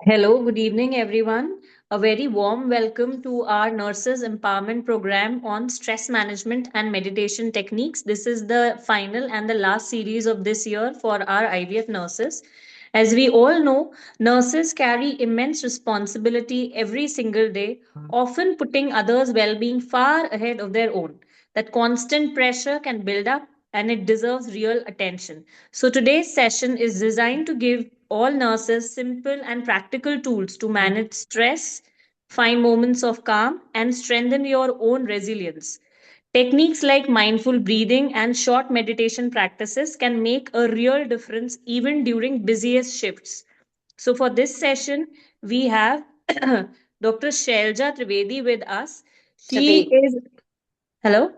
Hello, good evening, everyone. A very warm welcome to our Nurses Empowerment Program on stress management and meditation techniques. This is the final and the last series of this year for our IVF nurses. As we all know, nurses carry immense responsibility every single day, often putting others' well being far ahead of their own. That constant pressure can build up and it deserves real attention. So, today's session is designed to give all nurses simple and practical tools to manage stress, find moments of calm, and strengthen your own resilience. Techniques like mindful breathing and short meditation practices can make a real difference even during busiest shifts. So, for this session, we have Dr. Shailja Trivedi with us. She Trivedi. is, hello?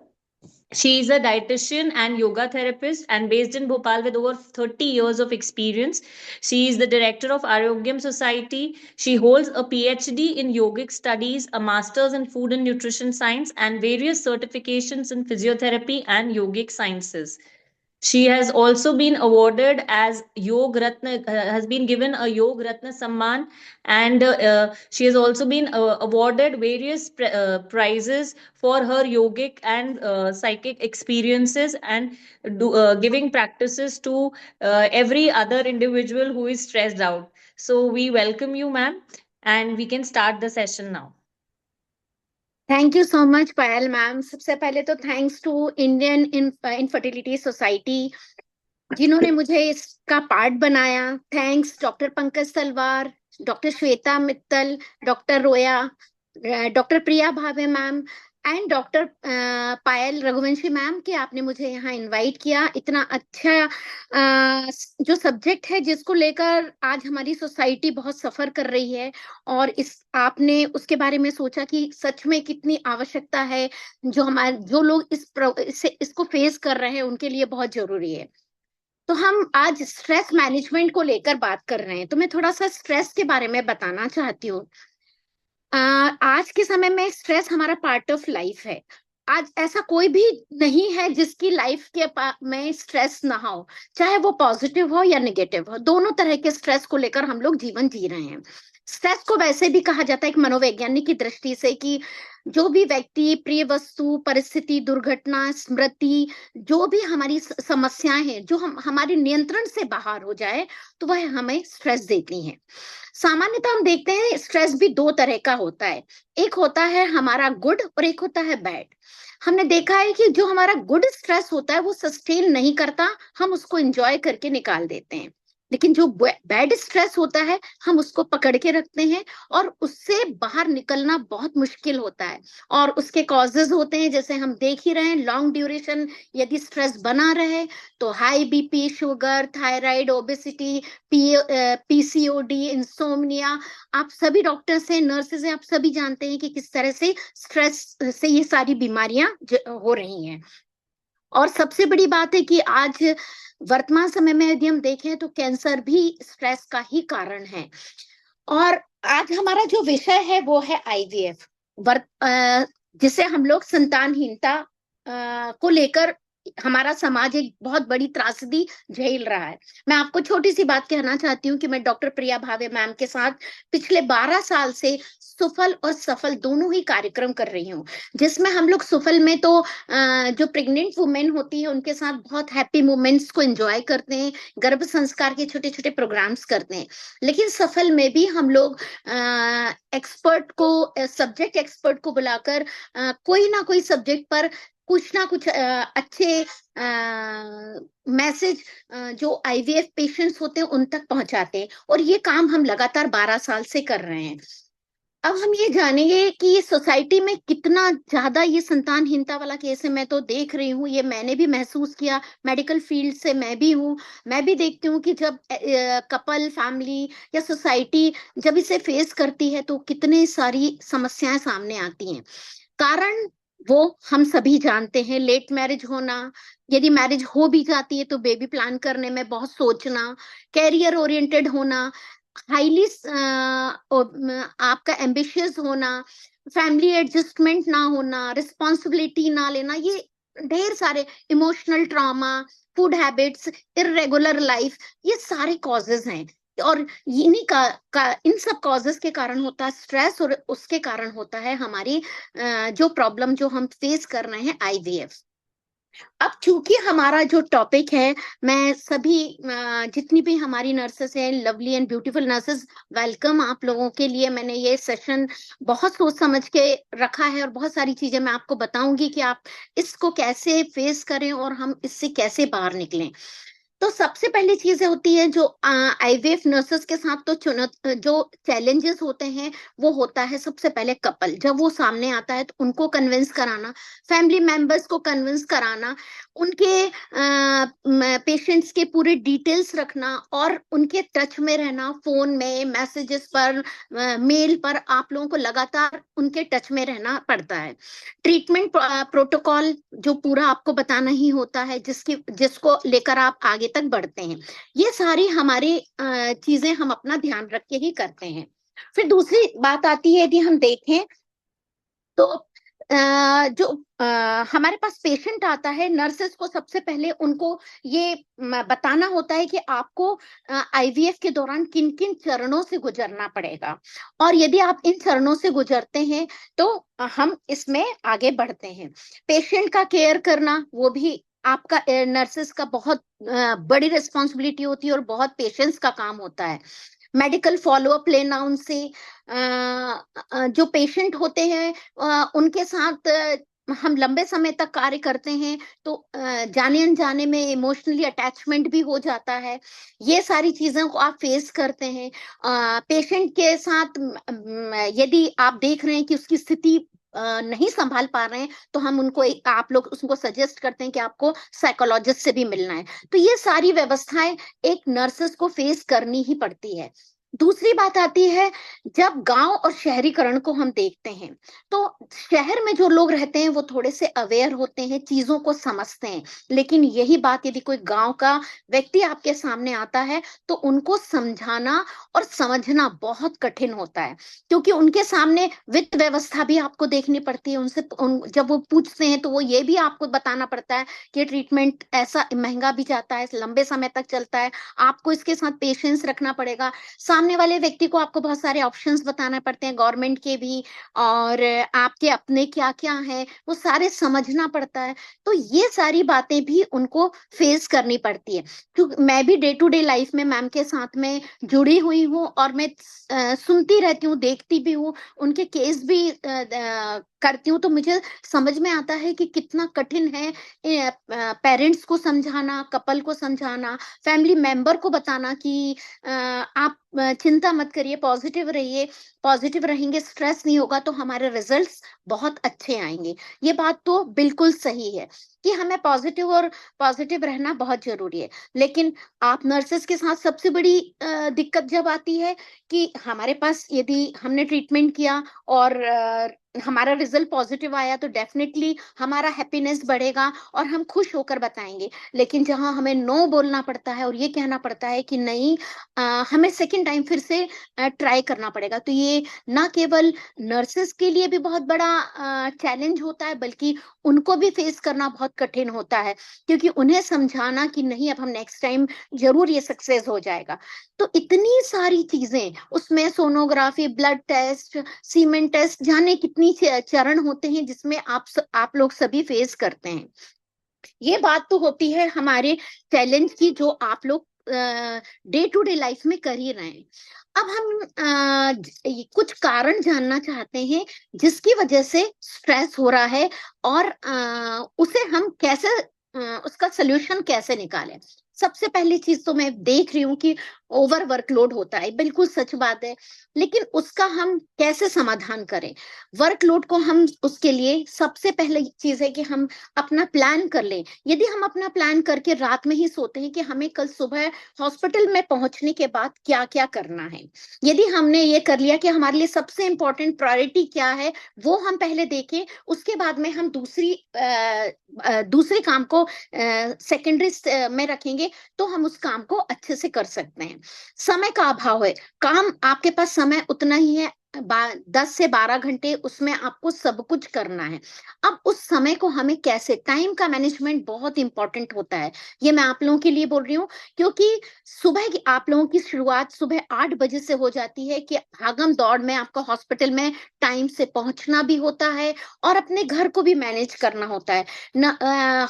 She is a dietitian and yoga therapist and based in Bhopal with over 30 years of experience. She is the director of Arogyam Society. She holds a PhD in yogic studies, a master's in food and nutrition science, and various certifications in physiotherapy and yogic sciences. She has also been awarded as Yog Ratna, has been given a Yog Ratna Samman, and she has also been awarded various prizes for her yogic and psychic experiences and giving practices to every other individual who is stressed out. So, we welcome you, ma'am, and we can start the session now. Thank you so much Payal ma'am. सबसे पहले तो thanks to Indian infertility society जिन्होंने मुझे इसका part बनाया। Thanks doctor Pankaj Talwar, doctor Shweta Mittal, doctor Roya, doctor Priya Bhave ma'am and doctor Payal Raghuvanshi ma'am कि आपने मुझे यहाँ इनवाइट किया। इतना अच्छा जो सब्जेक्ट है जिसको लेकर आज हमारी सोसाइटी बहुत सफर कर रही है, और इस आपने उसके बारे में सोचा कि सच में कितनी आवश्यकता है। जो लोग इसको फेस कर रहे हैं उनके लिए बहुत जरूरी है। तो हम आज स्ट्रेस मैनेजमेंट को लेकर बात कर रहे हैं, तो मैं थोड़ा सा स्ट्रेस के बारे में बताना चाहती हूँ। आज के समय में स्ट्रेस हमारा पार्ट ऑफ लाइफ है। आज ऐसा कोई भी नहीं है जिसकी लाइफ में स्ट्रेस ना हो, चाहे वो पॉजिटिव हो या नेगेटिव हो। दोनों तरह के स्ट्रेस को लेकर हम लोग जीवन जी रहे हैं। स्ट्रेस को वैसे भी कहा जाता है एक मनोवैज्ञानिक की दृष्टि से कि जो भी व्यक्ति, प्रिय वस्तु, परिस्थिति, दुर्घटना, स्मृति, जो भी हमारी समस्याएं हैं जो हमारे नियंत्रण से बाहर हो जाए तो वह हमें स्ट्रेस देती हैं। सामान्यतः हम देखते हैं स्ट्रेस भी दो तरह का होता है। एक होता है हमारा गुड और एक होता है बैड। हमने देखा है कि जो हमारा गुड स्ट्रेस होता है वो सस्टेन नहीं करता, हम उसको एंजॉय करके निकाल देते हैं। लेकिन जो बैड स्ट्रेस होता है हम उसको पकड़ के रखते हैं और उससे बाहर निकलना बहुत मुश्किल होता है। और उसके कॉजेज होते हैं, जैसे हम देख ही रहे हैं, लॉन्ग ड्यूरेशन यदि स्ट्रेस बना रहे तो high BP, sugar, thyroid, obesity, PCOD, insomnia. आप सभी डॉक्टर्स हैं, नर्सेज हैं, आप सभी जानते हैं कि किस तरह से स्ट्रेस से ये सारी बीमारियां हो रही हैं। और सबसे बड़ी बात है कि आज वर्तमान समय में यदि हम देखें तो कैंसर भी स्ट्रेस का ही कारण है। और आज हमारा जो विषय है वो है आईवीएफ, जिसे हम लोग संतानहीनता को लेकर हमारा समाज एक बहुत बड़ी त्रासदी झेल रहा है। मैं आपको छोटी सी बात कहना चाहती हूँ कि मैं डॉक्टर प्रिया भावे मैम के साथ पिछले 12 साल से सुफल और सफल दोनों ही कार्यक्रम कर रही हूँ, जिसमें हम लोग सुफल में तो जो प्रेग्नेंट वुमेन होती है उनके साथ बहुत हैप्पी मोमेंट्स को एंजॉय करते हैं, गर्भ संस्कार के छोटे छोटे प्रोग्राम्स करते हैं। लेकिन सफल में भी हम लोग एक्सपर्ट को, सब्जेक्ट एक्सपर्ट को बुलाकर कोई ना कोई सब्जेक्ट पर कुछ ना कुछ अच्छे मैसेज जो आईवीएफ पेशेंट्स होते हैं उन तक पहुंचाते हैं, और ये काम हम लगातार 12 साल से कर रहे हैं। अब हम ये जानेंगे कि ये सोसाइटी में कितना ज्यादा ये संतानहीनता वाला केस है। मैं तो देख रही हूँ, ये मैंने भी महसूस किया, मेडिकल फील्ड से मैं भी हूँ। मैं भी देखती हूँ कि जब कपल, फैमिली या सोसाइटी जब इसे फेस करती है तो कितने सारी समस्याएं सामने आती हैं। कारण वो हम सभी जानते हैं, लेट मैरिज होना, यदि मैरिज हो भी जाती है तो बेबी प्लान करने में बहुत सोचना, कैरियर ओरिएंटेड होना, हाईली आपका एम्बिशियस होना, फैमिली एडजस्टमेंट ना होना, रिस्पॉन्सिबिलिटी ना लेना, ये ढेर सारे emotional trauma, food habits, irregular life, ये सारे कॉजेज हैं। और इन्हीं का इन सब कॉजेस के कारण होता है स्ट्रेस, और उसके कारण होता है हमारी जो प्रॉब्लम जो हम फेस कर रहे हैं, आईवीएफ। अब चूंकि हमारा जो टॉपिक है, मैं सभी जितनी भी हमारी नर्सेस हैं, lovely and beautiful nurses, welcome आप लोगों के लिए। मैंने ये सेशन बहुत सोच समझ के रखा है और बहुत सारी चीजें मैं आपको बताऊंगी कि आप इसको कैसे फेस करें और हम इससे कैसे बाहर निकलें। तो सबसे पहली चीजें होती है जो आईवीएफ नर्सेस के साथ, तो जो चैलेंजेस होते हैं वो होता है सबसे पहले कपल जब वो सामने आता है तो उनको कन्विंस कराना, फैमिली मेंबर्स को कन्विंस कराना, उनके पेशेंट्स के पूरे डिटेल्स रखना और उनके टच में रहना, फोन में, मैसेजेस पर, मेल पर आप लोगों को लगातार उनके टच में रहना पड़ता है। ट्रीटमेंट प्रोटोकॉल जो पूरा आपको बताना ही होता है, जिसको लेकर आप आगे तक बढ़ते हैं। ये सारी हमारी चीजें हम अपना ध्यान रख के ही करते हैं। फिर दूसरी बात आती है, यदि हम देखें तो जो हमारे पास पेशेंट आता है, नर्सेस को सबसे पहले उनको ये बताना होता है कि आपको आईवीएफ के दौरान किन किन चरणों से गुजरना पड़ेगा, और यदि आप इन चरणों से गुजरते हैं तो हम इसमें आगे बढ़ते हैं। पेशेंट का केयर करना वो भी आपका नर्सेस का बहुत बड़ी रिस्पॉन्सिबिलिटी होती है और बहुत पेशेंस का काम होता है। मेडिकल फॉलोअप लेना उनसे, जो पेशेंट होते हैं उनके साथ हम लंबे समय तक कार्य करते हैं तो जाने अनजाने में इमोशनली अटैचमेंट भी हो जाता है। ये सारी चीजों को आप फेस करते हैं। पेशेंट के साथ यदि आप देख रहे हैं कि उसकी स्थिति नहीं संभाल पा रहे हैं तो हम उनको आप लोग उसको सजेस्ट करते हैं कि आपको साइकोलॉजिस्ट से भी मिलना है। तो ये सारी व्यवस्थाएं एक नर्सेस को फेस करनी ही पड़ती है। दूसरी बात आती है, जब गांव और शहरीकरण को हम देखते हैं तो शहर में जो लोग रहते हैं वो थोड़े से अवेयर होते हैं, चीजों को समझते हैं, लेकिन यही बात यदि कोई गांव का व्यक्ति आपके सामने आता है तो उनको समझाना और समझना बहुत कठिन होता है, क्योंकि उनके सामने वित्त व्यवस्था भी आपको देखनी पड़ती है। जब वो पूछते हैं तो वो ये भी आपको बताना पड़ता है कि ट्रीटमेंट ऐसा महंगा भी जाता है, लंबे समय तक चलता है, आपको इसके साथ पेशेंस रखना पड़ेगा। सामने वाले व्यक्ति को आपको बहुत सारे ऑप्शंस बताने पड़ते हैं, गवर्नमेंट के भी और आपके अपने क्या क्या है वो सारे समझना पड़ता है। तो ये सारी बातें भी उनको फेस करनी पड़ती है, क्योंकि मैं भी डे टू डे लाइफ में मैम के साथ में जुड़ी हुई हूँ और मैं सुनती रहती हूँ, देखती भी हूँ, उनके केस भी करती हूँ, तो मुझे समझ में आता है कि कितना कठिन है पेरेंट्स को समझाना, कपल को समझाना, फैमिली मेंबर को बताना कि आप चिंता मत करिए, पॉजिटिव रहिए, पॉजिटिव रहेंगे, स्ट्रेस नहीं होगा तो हमारे रिजल्ट्स बहुत अच्छे आएंगे। ये बात तो बिल्कुल सही है कि हमें पॉजिटिव रहना बहुत जरूरी है। लेकिन आप नर्सेस के साथ सबसे बड़ी दिक्कत जब आती है कि हमारे पास यदि हमने ट्रीटमेंट किया और हमारा रिजल्ट पॉजिटिव आया तो डेफिनेटली हमारा हैप्पीनेस बढ़ेगा और हम खुश होकर बताएंगे। लेकिन जहां हमें नो बोलना पड़ता है और ये कहना पड़ता है कि नहीं, हमें सेकंड टाइम फिर से ट्राई करना पड़ेगा, तो ये ना केवल नर्सेस के लिए भी बहुत बड़ा चैलेंज होता है, बल्कि उनको भी फेस करना बहुत कठिन होता है, क्योंकि उन्हें समझाना कि नहीं अब हम नेक्स्ट टाइम जरूर ये सक्सेस हो जाएगा। तो इतनी सारी चीजें, उसमें sonography, blood test, semen test, जाने कितनी चरण होते हैं जिसमें आप लोग सभी फेस करते हैं। ये बात तो होती है हमारे चैलेंज की जो आप लोग डे टू डे लाइफ में कर ही रहे हैं। अब हम कुछ कारण जानना चाहते हैं जिसकी वजह से स्ट्रेस हो रहा है और उसे हम कैसे उसका सोल्यूशन कैसे निकालें। सबसे पहली चीज तो मैं देख रही हूँ कि ओवर वर्कलोड होता है, बिल्कुल सच बात है, लेकिन उसका हम कैसे समाधान करें। वर्कलोड को हम, उसके लिए सबसे पहले चीज है कि हम अपना प्लान कर लें। यदि हम अपना प्लान करके रात में ही सोते हैं कि हमें कल सुबह हॉस्पिटल में पहुंचने के बाद क्या क्या करना है, यदि हमने ये कर लिया कि हमारे लिए सबसे इंपॉर्टेंट प्रायोरिटी क्या है वो हम पहले देखें, उसके बाद में हम दूसरे काम को सेकेंडरी में रखेंगे तो हम उस काम को अच्छे से कर सकते हैं। समय का अभाव है, काम आपके पास समय उतना ही है, 10 से 12 घंटे उसमें आपको सब कुछ करना है। अब उस समय को हमें कैसे, टाइम का मैनेजमेंट बहुत इंपॉर्टेंट होता है। ये मैं आप लोगों के लिए बोल रही हूँ, क्योंकि सुबह की आप लोगों की शुरुआत सुबह 8 बजे से हो जाती है कि भागम दौड़ में आपको हॉस्पिटल में टाइम से पहुंचना भी होता है और अपने घर को भी मैनेज करना होता है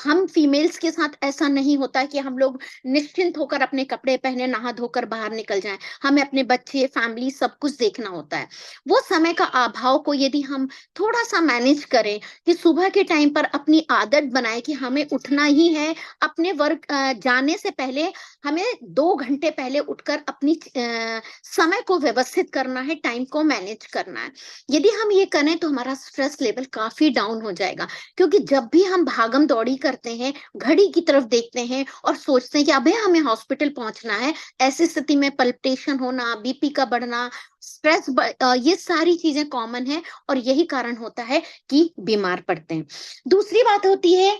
हम फीमेल्स के साथ ऐसा नहीं होता है कि हम लोग निश्चिंत होकर अपने कपड़े पहने, नहा धोकर बाहर निकल जाएं। हमें अपने बच्चे, फैमिली सब कुछ देखना होता है। वो समय का अभाव को यदि हम थोड़ा सा मैनेज करें कि सुबह के टाइम पर अपनी आदत बनाए कि हमें उठना ही है, अपने वर्क जाने से पहले हमें 2 घंटे पहले उठकर अपनी समय को व्यवस्थित करना है, टाइम को मैनेज करना है। यदि हम ये करें तो हमारा स्ट्रेस लेवल काफी डाउन हो जाएगा, क्योंकि जब भी हम भागम दौड़ी करते हैं, घड़ी की तरफ देखते हैं और सोचते हैं कि अबे हमें हॉस्पिटल पहुंचना है, ऐसी स्थिति में पल्पिटेशन होना, बीपी का बढ़ना, स्ट्रेस, ये सारी चीजें कॉमन है और यही कारण होता है कि बीमार पड़ते हैं। दूसरी बात होती है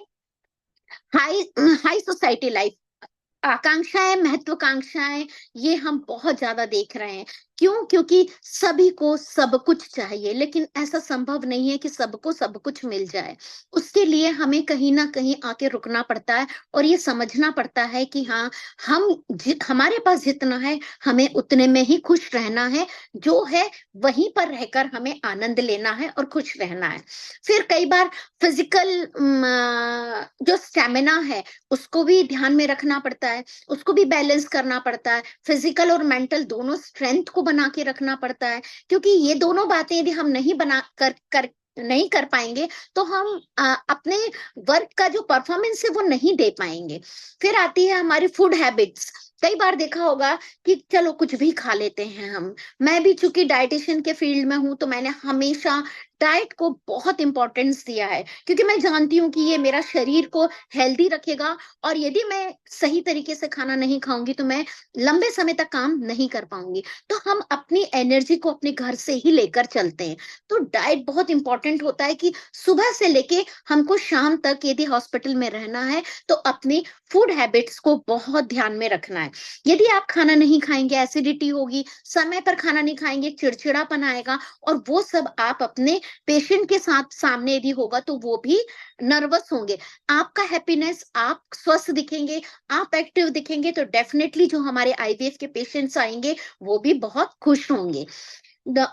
हाई हाई सोसाइटी लाइफ, आकांक्षाएं, महत्वाकांक्षाएं, ये हम बहुत ज्यादा देख रहे हैं। क्यों? क्योंकि सभी को सब कुछ चाहिए, लेकिन ऐसा संभव नहीं है कि सबको सब कुछ मिल जाए। उसके लिए हमें कहीं ना कहीं आके रुकना पड़ता है और ये समझना पड़ता है कि हाँ, हमारे पास जितना है हमें उतने में ही खुश रहना है, जो है वहीं पर रहकर हमें आनंद लेना है और खुश रहना है। फिर कई बार फिजिकल जो स्टेमिना है उसको भी ध्यान में रखना पड़ता है, उसको भी बैलेंस करना पड़ता है। फिजिकल और मेंटल दोनों स्ट्रेंथ को बना के रखना पड़ता है, क्योंकि ये दोनों बातें यदि हम नहीं कर पाएंगे तो हम अपने वर्क का जो परफॉर्मेंस है वो नहीं दे पाएंगे। फिर आती है हमारी फूड हैबिट्स। कई बार देखा होगा कि चलो कुछ भी खा लेते हैं हम। मैं भी चूंकि डाइटिशियन के फील्ड में हूं तो मैंने हमेशा डाइट को बहुत इंपॉर्टेंस दिया है, क्योंकि मैं जानती हूँ कि ये मेरा शरीर को हेल्दी रखेगा और यदि मैं सही तरीके से खाना नहीं खाऊंगी तो मैं लंबे समय तक काम नहीं कर पाऊंगी। तो हम अपनी एनर्जी को अपने घर से ही लेकर चलते हैं। तो डाइट बहुत इंपॉर्टेंट होता है कि सुबह से लेके हमको शाम तक यदि हॉस्पिटल में रहना है तो अपनी फूड हैबिट्स को बहुत ध्यान में रखना है। यदि आप खाना नहीं खाएंगे, एसिडिटी होगी, समय पर खाना नहीं खाएंगे, चिड़चिड़ापन आएगा, और वो सब आप अपने पेशेंट के साथ सामने यदि होगा तो वो भी नर्वस होंगे। आपका हैप्पीनेस, आप स्वस्थ दिखेंगे, आप एक्टिव दिखेंगे तो डेफिनेटली जो हमारे आईवीएफ के पेशेंट्स आएंगे वो भी बहुत खुश होंगे।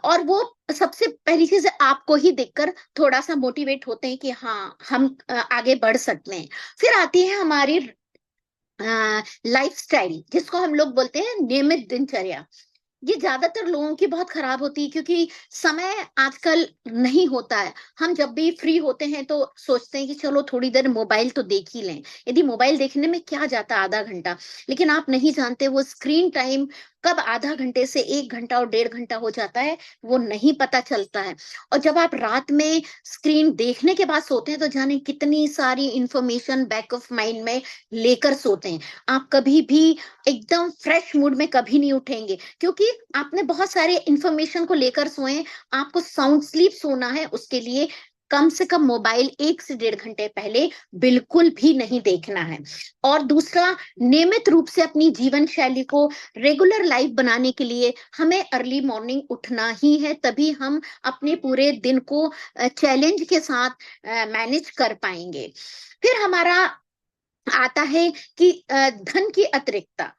और वो सबसे पहली चीज आपको ही देखकर थोड़ा सा मोटिवेट होते हैं कि हाँ, हम आगे बढ़ सकते हैं। फिर आती है हमारी लाइफस्टाइल, जिसको हम लोग बोलते हैं नियमित दिनचर्या। ये ज्यादातर लोगों की बहुत खराब होती है, क्योंकि समय आजकल नहीं होता है। हम जब भी फ्री होते हैं तो सोचते हैं कि चलो थोड़ी देर मोबाइल तो देख ही लें। यदि मोबाइल देखने में क्या जाता है, आधा घंटा, लेकिन आप नहीं जानते वो स्क्रीन टाइम कब आधा घंटे से 1 घंटा और 1.5 घंटा हो जाता है, वो नहीं पता चलता है। और जब आप रात में स्क्रीन देखने के बाद सोते हैं तो जाने कितनी सारी इंफॉर्मेशन बैक ऑफ माइंड में लेकर सोते हैं। आप कभी भी एकदम फ्रेश मूड में कभी नहीं उठेंगे, क्योंकि आपने बहुत सारे इंफॉर्मेशन को लेकर सोए। आपको साउंड स्लीप सोना है, उसके लिए कम से कम मोबाइल 1 से 1.5 घंटे पहले बिल्कुल भी नहीं देखना है। और दूसरा, नियमित रूप से अपनी जीवन शैली को रेगुलर लाइफ बनाने के लिए हमें अर्ली मॉर्निंग उठना ही है, तभी हम अपने पूरे दिन को चैलेंज के साथ मैनेज कर पाएंगे। फिर हमारा आता है कि धन की अतिरिक्तता।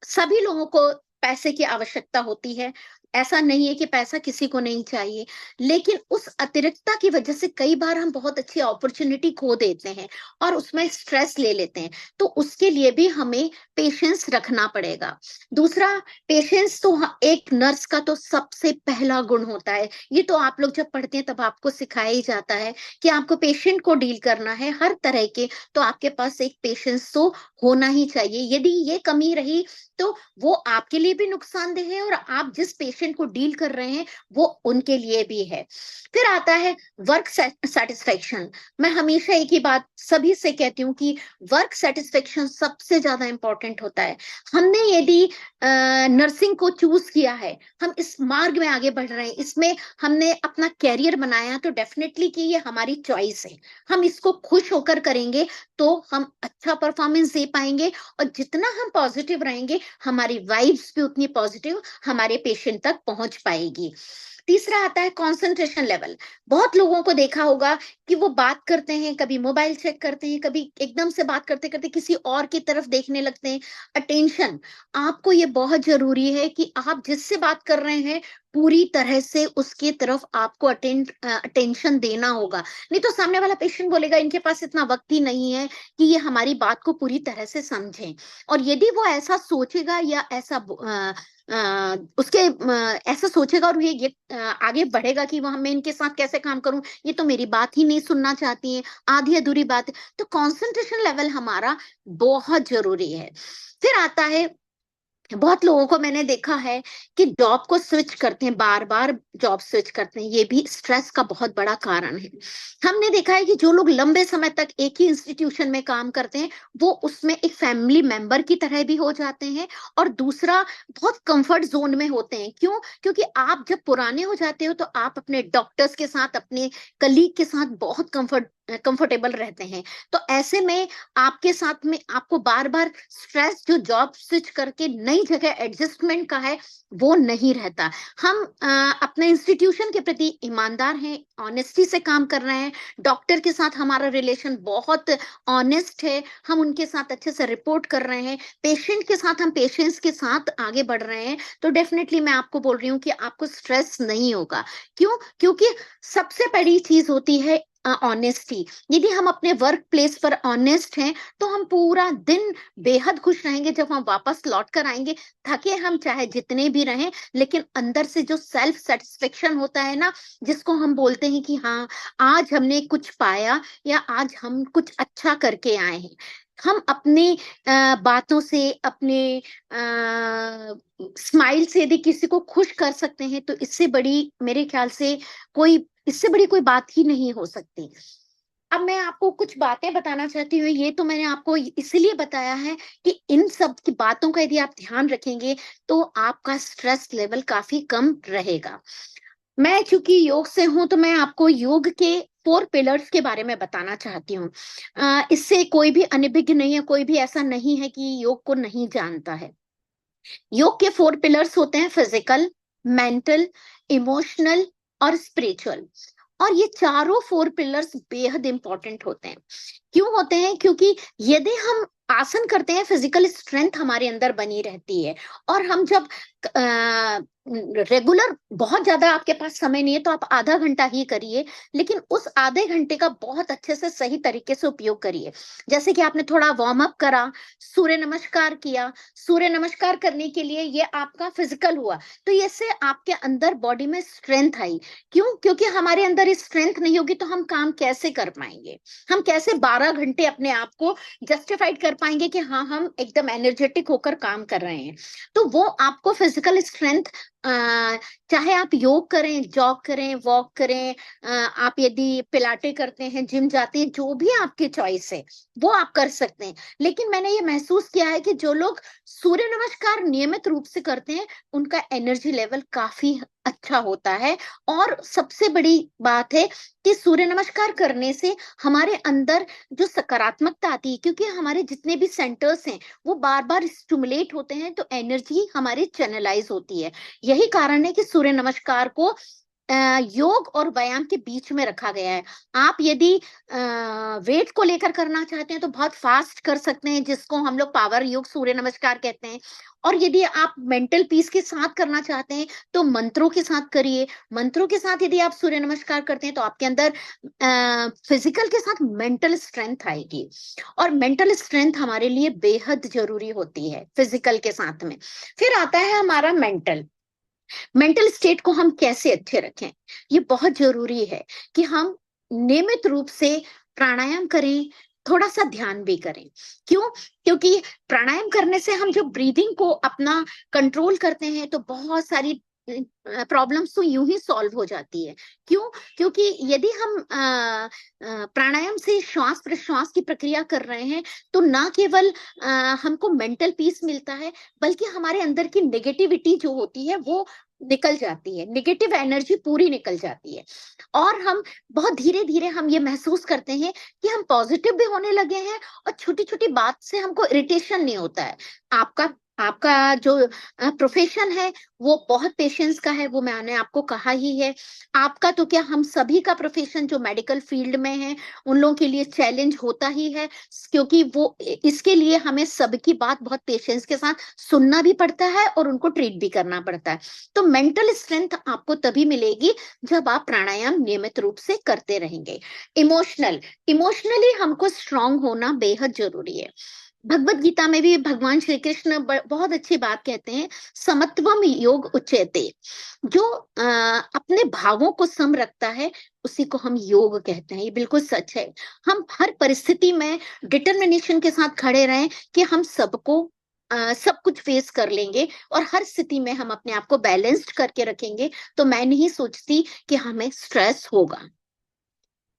सभी लोगों को पैसे की आवश्यकता होती है, ऐसा नहीं है कि पैसा किसी को नहीं चाहिए, लेकिन उस अतिरिक्तता की वजह से कई बार हम बहुत अच्छी अपॉर्चुनिटी खो देते हैं और उसमें स्ट्रेस ले लेते हैं। तो उसके लिए भी हमें पेशेंस रखना पड़ेगा। दूसरा, पेशेंस तो एक नर्स का तो सबसे पहला गुण होता है। ये तो आप लोग जब पढ़ते हैं तब आपको सिखाया ही जाता है कि आपको पेशेंट को डील करना है हर तरह के, तो आपके पास एक पेशेंस तो होना ही चाहिए। यदि ये कमी रही तो वो आपके लिए भी नुकसानदेह है और आप जिस पेशेंट को डील कर रहे हैं वो उनके लिए भी है। फिर आता है वर्क सेटिस्फेक्शन। मैं हमेशा एक ही बात सभी से कहती हूँ कि वर्क सेटिस्फेक्शन सबसे ज्यादा इंपॉर्टेंट होता है। हमने यदि नर्सिंग को चूज किया है, हम इस मार्ग में आगे बढ़ रहे हैं, इसमें हमने अपना कैरियर बनाया, तो डेफिनेटली कि ये हमारी चॉइस है। हम इसको खुश होकर करेंगे तो हम अच्छा परफॉर्मेंस दे पाएंगे, और जितना हम पॉजिटिव रहेंगे हमारी वाइब्स भी उतनी पॉजिटिव हमारे पेशेंट तक पहुंच पाएगी। तीसरा आता है कंसंट्रेशन लेवल। बहुत लोगों को देखा होगा कि वो बात करते हैं, कभी मोबाइल चेक करते हैं, कभी एकदम से बात करते करते किसी और की तरफ देखने लगते हैं। अटेंशन, आपको ये बहुत जरूरी है कि आप जिससे बात कर रहे हैं पूरी तरह से उसके तरफ आपको अटेंशन देना होगा। नहीं तो सामने वाला पेशेंट बोलेगा इनके पास इतना वक्त ही नहीं है कि ये हमारी बात को पूरी तरह से समझें। और यदि वो ऐसा सोचेगा या ऐसा उसके ऐसा सोचेगा और ये आगे बढ़ेगा कि वहां मैं इनके साथ कैसे काम करूं, ये तो मेरी बात ही नहीं सुनना चाहती है, आधी अधूरी बात है, तो कंसंट्रेशन लेवल हमारा बहुत जरूरी है। फिर आता है, बहुत लोगों को मैंने देखा है कि जॉब को स्विच करते हैं, बार बार जॉब स्विच करते हैं, ये भी स्ट्रेस का बहुत बड़ा कारण है। हमने देखा है कि जो लोग लंबे समय तक एक ही इंस्टीट्यूशन में काम करते हैं वो उसमें एक फैमिली मेंबर की तरह भी हो जाते हैं। और दूसरा, बहुत कंफर्ट जोन में होते हैं। क्यों? क्योंकि आप जब पुराने हो जाते हो तो आप अपने डॉक्टर्स के साथ, अपने कलीग के साथ बहुत कंफर्टेबल रहते हैं। तो ऐसे में आपके साथ में आपको बार बार स्ट्रेस जो जॉब स्विच करके नई जगह एडजस्टमेंट का है वो नहीं रहता। हम अपने इंस्टीट्यूशन के प्रति ईमानदार हैं, ऑनेस्टी से काम कर रहे हैं, डॉक्टर के साथ हमारा रिलेशन बहुत ऑनेस्ट है, हम उनके साथ अच्छे से रिपोर्ट कर रहे हैं, पेशेंट के साथ हम पेशेंट्स के साथ आगे बढ़ रहे हैं, तो डेफिनेटली मैं आपको बोल रही हूँ कि आपको स्ट्रेस नहीं होगा। क्यों? क्योंकि सबसे बड़ी चीज होती है ऑनेस्टी। यदि हम अपने वर्क प्लेस पर ऑनेस्ट हैं तो हम पूरा दिन बेहद खुश रहेंगे। जब हम वापस लौट कर आएंगे, थके हम चाहे जितने भी रहें, लेकिन अंदर से जो सेल्फ सेटिस्फेक्शन होता है ना, जिसको हम बोलते हैं कि हाँ आज हमने कुछ पाया या आज हम कुछ अच्छा करके आए हैं, हम अपने बातों से, अपने स्माइल से यदि किसी को खुश कर सकते हैं तो इससे बड़ी, मेरे ख्याल से इससे बड़ी कोई बात ही नहीं हो सकती। अब मैं आपको कुछ बातें बताना चाहती हूँ। ये तो मैंने आपको इसलिए बताया है कि इन सब की बातों का यदि आप ध्यान रखेंगे तो आपका स्ट्रेस लेवल काफी कम रहेगा। मैं चूंकि योग से हूं तो मैं आपको योग के 4 पिलर्स के बारे में बताना चाहती हूँ। इससे कोई भी अनभिज्ञ नहीं है, कोई भी ऐसा नहीं है कि योग को नहीं जानता है। योग के 4 पिलर्स होते हैं: फिजिकल, मेंटल, इमोशनल और स्पिरिचुअल। और ये चारों 4 पिलर्स बेहद इंपॉर्टेंट होते हैं। क्यों होते हैं? क्योंकि यदि हम आसन करते हैं, फिजिकल स्ट्रेंथ हमारे अंदर बनी रहती है। और हम जब रेगुलर, बहुत ज्यादा आपके पास समय नहीं है तो आप आधा घंटा ही करिए, लेकिन उस आधे घंटे का बहुत अच्छे से सही तरीके से उपयोग करिए। जैसे कि आपने थोड़ा वार्म अप करा, सूर्य नमस्कार किया। सूर्य नमस्कार करने के लिए ये आपका फिजिकल हुआ, तो इससे आपके अंदर बॉडी में स्ट्रेंथ आई। क्यों? क्योंकि हमारे अंदर स्ट्रेंथ नहीं होगी तो हम काम कैसे कर पाएंगे, हम कैसे 12 घंटे अपने आप को जस्टिफाइड कर पाएंगे कि हाँ हम एकदम एनर्जेटिक होकर काम कर रहे हैं। तो वो आपको फिजिकल स्ट्रेंथ, चाहे आप योग करें, जॉग करें, वॉक करें, आप यदि पिलाटे करते हैं, जिम जाते हैं, जो भी आपकी चॉइस है वो आप कर सकते हैं। लेकिन मैंने ये महसूस किया है कि जो लोग सूर्य नमस्कार नियमित रूप से करते हैं उनका एनर्जी लेवल काफी अच्छा होता है। और सबसे बड़ी बात है कि सूर्य नमस्कार करने से हमारे अंदर जो सकारात्मकता आती है, क्योंकि हमारे जितने भी सेंटर्स हैं वो बार बार स्टिमुलेट होते हैं तो एनर्जी हमारी चैनलाइज होती है। यही कारण है कि सूर्य नमस्कार को योग और व्यायाम के बीच में रखा गया है। आप यदि वेट को लेकर करना चाहते हैं तो बहुत फास्ट कर सकते हैं, जिसको हम लोग पावर योग सूर्य नमस्कार कहते हैं। और यदि आप मेंटल पीस के साथ करना चाहते हैं तो मंत्रों के साथ करिए। मंत्रों के साथ यदि आप सूर्य नमस्कार करते हैं तो आपके अंदर फिजिकल के साथ मेंटल स्ट्रेंथ आएगी। और मेंटल स्ट्रेंथ हमारे लिए बेहद जरूरी होती है फिजिकल के साथ में। फिर आता है हमारा मेंटल स्टेट को हम कैसे अच्छे रखें। ये बहुत जरूरी है कि हम नियमित रूप से प्राणायाम करें, थोड़ा सा ध्यान भी करें। क्यों? क्योंकि प्राणायाम करने से हम जो ब्रीदिंग को अपना कंट्रोल करते हैं तो बहुत सारी प्रॉब्लम्स तो यूं ही सॉल्व हो जाती है। क्यों? क्योंकि यदि हम प्राणायाम से श्वास प्रश्वास की प्रक्रिया कर रहे हैं तो ना केवल हमको मेंटल पीस मिलता है, बल्कि हमारे अंदर की नेगेटिविटी जो होती है वो निकल जाती है, नेगेटिव एनर्जी पूरी निकल जाती है। और हम बहुत धीरे धीरे हम ये महसूस करते हैं कि हम पॉजिटिव भी होने लगे हैं और छोटी छोटी बात से हमको इरिटेशन नहीं होता है। आपका आपका जो प्रोफेशन है वो बहुत पेशेंस का है, वो मैंने आपको कहा ही है। आपका तो क्या, हम सभी का प्रोफेशन जो मेडिकल फील्ड में है उन लोगों के लिए चैलेंज होता ही है, क्योंकि वो इसके लिए हमें सबकी बात बहुत पेशेंस के साथ सुनना भी पड़ता है और उनको ट्रीट भी करना पड़ता है। तो मेंटल स्ट्रेंथ आपको तभी मिलेगी जब आप प्राणायाम नियमित रूप से करते रहेंगे। इमोशनली हमको स्ट्रांग होना बेहद जरूरी है। भगवत गीता में भी भगवान श्री कृष्ण बहुत अच्छी बात कहते हैं, समत्वम योग उच्यते। जो अपने भावों को सम रखता है उसी को हम योग कहते हैं। ये बिल्कुल सच है। हम हर परिस्थिति में डिटर्मिनेशन के साथ खड़े रहें कि हम सबको सब कुछ फेस कर लेंगे और हर स्थिति में हम अपने आप को बैलेंस्ड करके रखेंगे, तो मैं नहीं सोचती कि हमें स्ट्रेस होगा।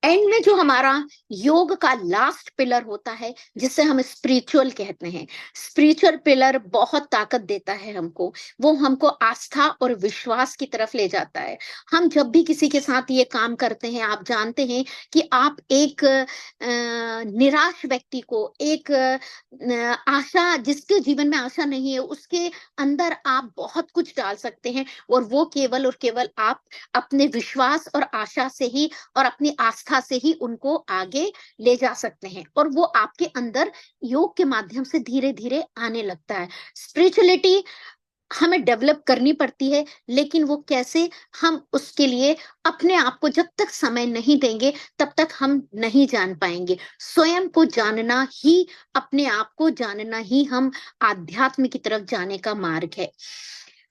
एंड में जो हमारा योग का लास्ट पिलर होता है जिसे हम स्पिरिचुअल कहते हैं, स्पिरिचुअल पिलर बहुत ताकत देता है हमको। वो हमको आस्था और विश्वास की तरफ ले जाता है। हम जब भी किसी के साथ ये काम करते हैं, आप जानते हैं कि आप एक निराश व्यक्ति को, एक आशा, जिसके जीवन में आशा नहीं है उसके अंदर आप बहुत कुछ डाल सकते हैं, और वो केवल और केवल आप अपने विश्वास और आशा से ही और अपनी आस्था से ही उनको आगे ले जा सकते हैं, और वो आपके अंदर योग के माध्यम से धीरे धीरे आने लगता है। स्पिरिचुअलिटी हमें डेवलप करनी पड़ती है, लेकिन वो कैसे, हम उसके लिए अपने आप को जब तक समय नहीं देंगे तब तक हम नहीं जान पाएंगे। स्वयं को जानना ही, अपने आप को जानना ही हम आध्यात्म की तरफ जाने का मार्ग है।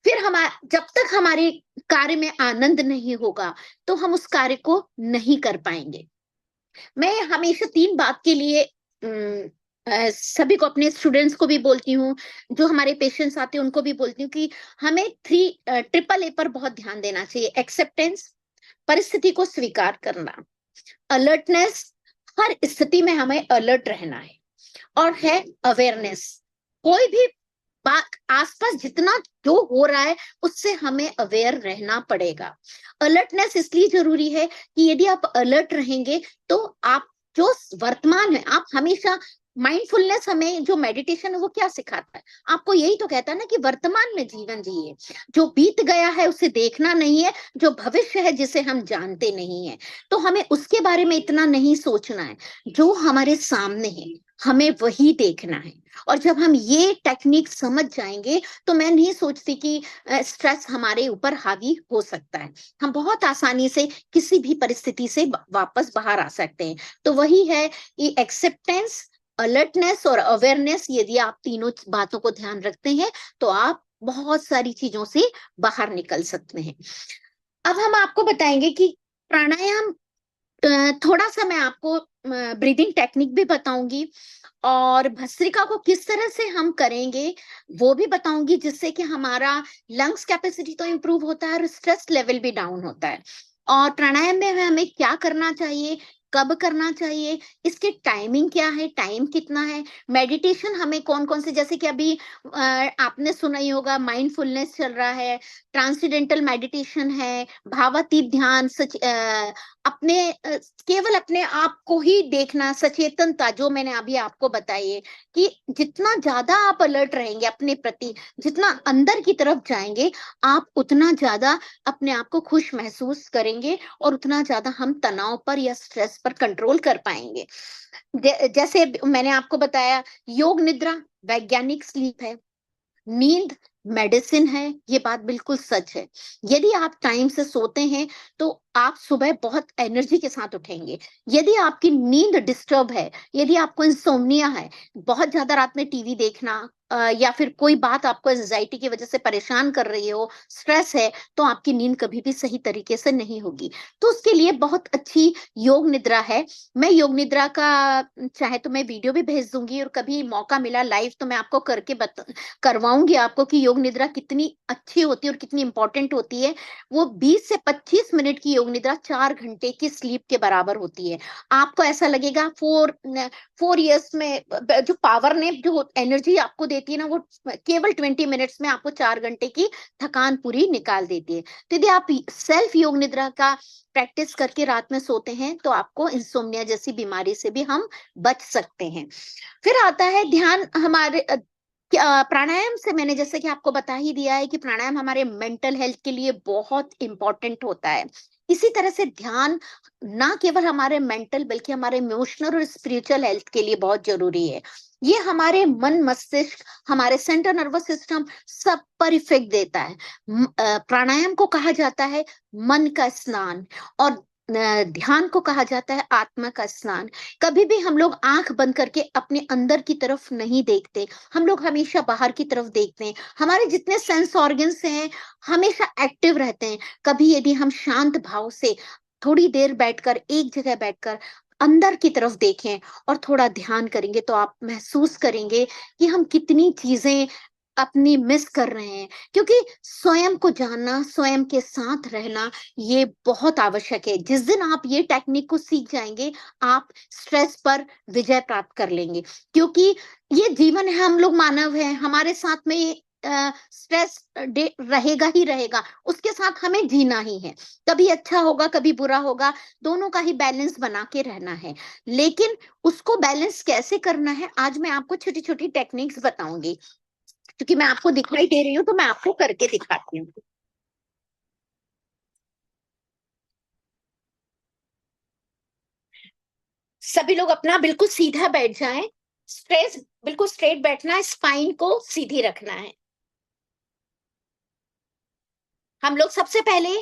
फिर जब तक हमारे कार्य में आनंद नहीं होगा तो हम उस कार्य को नहीं कर पाएंगे। मैं हमेशा 3 बात के लिए सभी को, अपने स्टूडेंट्स को भी बोलती हूँ, जो हमारे पेशेंट्स आते हैं उनको भी बोलती हूँ कि हमें ट्रिपल ए पर बहुत ध्यान देना चाहिए। एक्सेप्टेंस, परिस्थिति को स्वीकार करना, अलर्टनेस, हर स्थिति में हमें अलर्ट रहना है, और है अवेयरनेस। कोई भी बात आसपास जितना जो हो रहा है उससे हमें अवेयर रहना पड़ेगा। अलर्टनेस इसलिए जरूरी है कि यदि आप अलर्ट रहेंगे तो आप जो वर्तमान है, आप हमेशा, माइंडफुलनेस हमें जो मेडिटेशन है वो क्या सिखाता है, आपको यही तो कहता है ना कि वर्तमान में जीवन जिए। जो बीत गया है उसे देखना नहीं है, जो भविष्य है जिसे हम जानते नहीं है, तो हमें उसके बारे में इतना नहीं सोचना है। जो हमारे सामने है हमें वही देखना है। और जब हम ये टेक्निक समझ जाएंगे तो मैं नहीं सोचती कि स्ट्रेस हमारे ऊपर हावी हो सकता है। हम बहुत आसानी से किसी भी परिस्थिति से वापस बाहर आ सकते हैं। तो वही है ये एक्सेप्टेंस, अलर्टनेस और अवेयरनेस। यदि आप तीनों बातों को ध्यान रखते हैं तो आप बहुत सारी चीजों से बाहर निकल सकते हैं। अब हम आपको बताएंगे कि प्राणायाम, थोड़ा सा मैं आपको ब्रीदिंग टेक्निक भी बताऊंगी, और भस्त्रिका को किस तरह से हम करेंगे वो भी बताऊंगी, जिससे कि हमारा लंग्स कैपेसिटी तो इंप्रूव होता है और स्ट्रेस लेवल भी डाउन होता है। और प्राणायाम में हमें क्या करना चाहिए, कब करना चाहिए, इसकी टाइमिंग क्या है, टाइम कितना है, मेडिटेशन हमें कौन कौन से, जैसे कि अभी आपने सुना ही होगा माइंडफुलनेस चल रहा है, ट्रांसडेंटल मेडिटेशन है, भावातीत ध्यान, अपने केवल अपने आप को ही देखना, सचेतनता, जो मैंने अभी आपको बताई है कि जितना ज्यादा आप अलर्ट रहेंगे अपने प्रति, जितना अंदर की तरफ जाएंगे, आप उतना ज्यादा अपने आप को खुश महसूस करेंगे और उतना ज्यादा हम तनाव पर या स्ट्रेस पर कंट्रोल कर पाएंगे। जैसे मैंने आपको बताया, योग निद्रा वैज्ञानिक स्लीप है, नींद मेडिसिन है, ये बात बिल्कुल सच है। यदि आप टाइम से सोते हैं तो आप सुबह बहुत एनर्जी के साथ उठेंगे। यदि आपकी नींद डिस्टर्ब है, यदि आपको इंसोम्निया है, बहुत ज्यादा रात में टीवी देखना, या फिर कोई बात आपको एंजाइटी की वजह से परेशान कर रही हो, स्ट्रेस है, तो आपकी नींद कभी भी सही तरीके से नहीं होगी। तो उसके लिए बहुत अच्छी योग निद्रा है। मैं योग निद्रा का चाहे तो मैं वीडियो भी भेज दूंगी, और कभी मौका मिला लाइव तो मैं आपको करके करवाऊंगी आपको कि योग निद्रा कितनी अच्छी होती है और कितनी इंपॉर्टेंट होती है। वो 20 से 25 मिनट की योग निद्रा 4 घंटे की स्लीप के बराबर होती है। आपको ऐसा लगेगा 4 इयर्स में जो पावर ने जो एनर्जी आपको देती है ना, वो केवल 20 मिनट्स में आपको 4 घंटे की थकान पूरी निकाल देती है। तो यदि आप सेल्फ योग निद्रा का प्रैक्टिस करके रात में सोते हैं तो आपको इंसोम्निया जैसी बीमारी से भी हम बच सकते हैं। फिर आता है ध्यान। हमारे प्राणायाम से मैंने जैसे कि आपको बता ही दिया है कि प्राणायाम हमारे मेंटल हेल्थ के लिए बहुत इंपॉर्टेंट होता है। इसी तरह से ध्यान ना केवल हमारे मेंटल बल्कि हमारे इमोशनल और स्पिरिचुअल हेल्थ के लिए बहुत जरूरी है। ये हमारे मन मस्तिष्क, हमारे सेंट्रल नर्वस सिस्टम सब पर इफेक्ट देता है। प्राणायाम को कहा जाता है मन का स्नान, और ध्यान को कहा जाता है आत्मा का स्नान। कभी भी हम लोग आंख बंद करके अपने अंदर की तरफ नहीं देखते, हम लोग हमेशा बाहर की तरफ देखते हैं। हमारे जितने सेंस ऑर्गन्स हैं हमेशा एक्टिव रहते हैं। कभी यदि हम शांत भाव से थोड़ी देर बैठकर, एक जगह बैठकर अंदर की तरफ देखें और थोड़ा ध्यान करेंगे तो आप महसूस करेंगे कि हम कितनी चीजें अपनी मिस कर रहे हैं। क्योंकि स्वयं को जानना, स्वयं के साथ रहना, ये बहुत आवश्यक है। जिस दिन आप ये टेक्निक को सीख जाएंगे, आप स्ट्रेस पर विजय प्राप्त कर लेंगे। क्योंकि ये जीवन है, हम लोग मानव हैं, हमारे साथ में स्ट्रेस रहेगा ही रहेगा, उसके साथ हमें जीना ही है। कभी अच्छा होगा कभी बुरा होगा, दोनों का ही बैलेंस बना के रहना है। लेकिन उसको बैलेंस कैसे करना है, आज मैं आपको छोटी छोटी टेक्निक्स बताऊंगी। क्योंकि मैं आपको दिखाई दे रही हूँ तो मैं आपको करके दिखाती हूँ। सभी लोग अपना बिल्कुल सीधा बैठ जाएं। स्ट्रेस बिल्कुल स्ट्रेट बैठना है, स्पाइन को सीधी रखना है। हम लोग सबसे पहले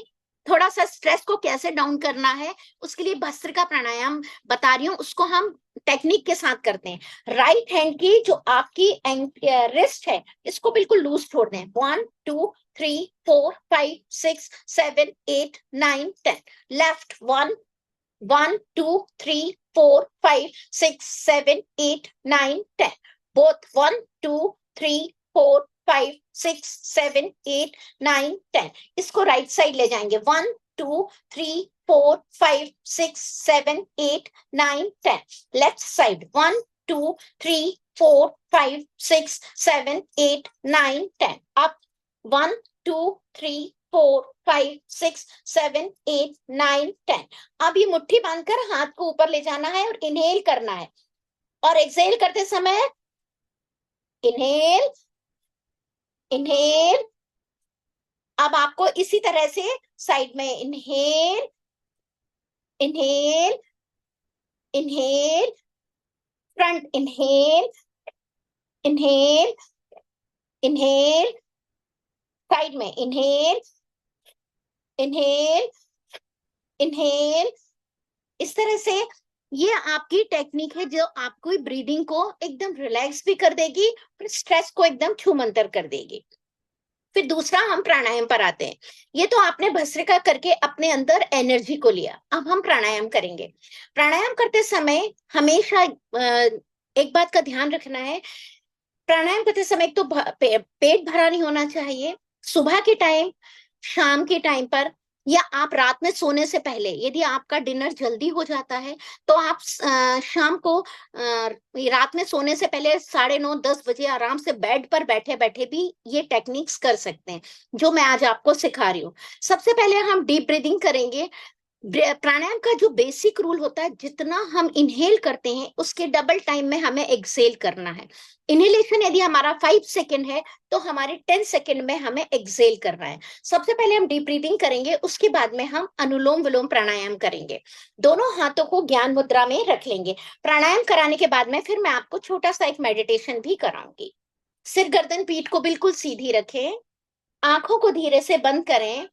थोड़ा सा स्ट्रेस को कैसे डाउन करना है उसके लिए भस्त्रिका प्राणायाम बता रही हूँ, उसको हम टेक्निक के साथ करते हैं। राइट हैंड की जो आपकी रिस्ट है इसको बिल्कुल लूज छोड़ दें। 1 2 3 4 5 6 7 8 9 10। लेफ्ट 1 1 2 3 4 5 6 7 8 9 10। both 1 2 3 4 5 6 7 8 9 10। इसको राइट साइड ले जाएंगे। 1 2 3 4 5 6 7 8 9 10। Left side 1 2 3 4 5 6 7 8 9 10। अप 1 2 3 4 5 6 7 8 9 10। अब ये मुट्ठी बांधकर हाथ को ऊपर ले जाना है और इनहेल करना है। और एक्सहेल करते समय इनहेल इनहेल। अब आपको इसी तरह से साइड में inhale inhale inhale, front inhale inhale inhale, side में इनहेल इनहेल इनहेल। इस तरह से ये आपकी टेक्निक है जो आपको ब्रीदिंग को एकदम रिलैक्स भी कर देगी और स्ट्रेस को एकदम छूमंतर कर देगी। फिर दूसरा हम प्राणायाम पर आते हैं। ये तो आपने भस्त्रिका करके अपने अंदर एनर्जी को लिया, अब हम प्राणायाम करेंगे। प्राणायाम करते समय हमेशा एक बात का ध्यान रखना है। प्राणायाम करते समय एक तो पेट भरा नहीं होना चाहिए। सुबह के टाइम, शाम के टाइम पर, या आप रात में सोने से पहले, यदि आपका डिनर जल्दी हो जाता है तो आप शाम को रात में सोने से पहले 9:30-10 बजे आराम से बेड पर बैठे बैठे भी ये टेक्निक्स कर सकते हैं जो मैं आज आपको सिखा रही हूँ। सबसे पहले हम डीप ब्रीदिंग करेंगे। प्राणायाम का जो बेसिक रूल होता है, जितना हम इनहेल करते हैं उसके डबल टाइम में हमें एक्सेल करना है। इनहेलेशन यदि हमारा 5 सेकेंड है तो हमारे 10 सेकेंड में हमें एक्सेल करना है। सबसे पहले हम डीप ब्रीदिंग करेंगे, उसके बाद में हम अनुलोम विलोम प्राणायाम करेंगे। दोनों हाथों को ज्ञान मुद्रा में रख लेंगे। प्राणायाम कराने के बाद में फिर मैं आपको छोटा सा एक मेडिटेशन भी कराऊंगी। सिर गर्दन पीठ को बिल्कुल सीधी रखें, आंखों को धीरे से बंद करें।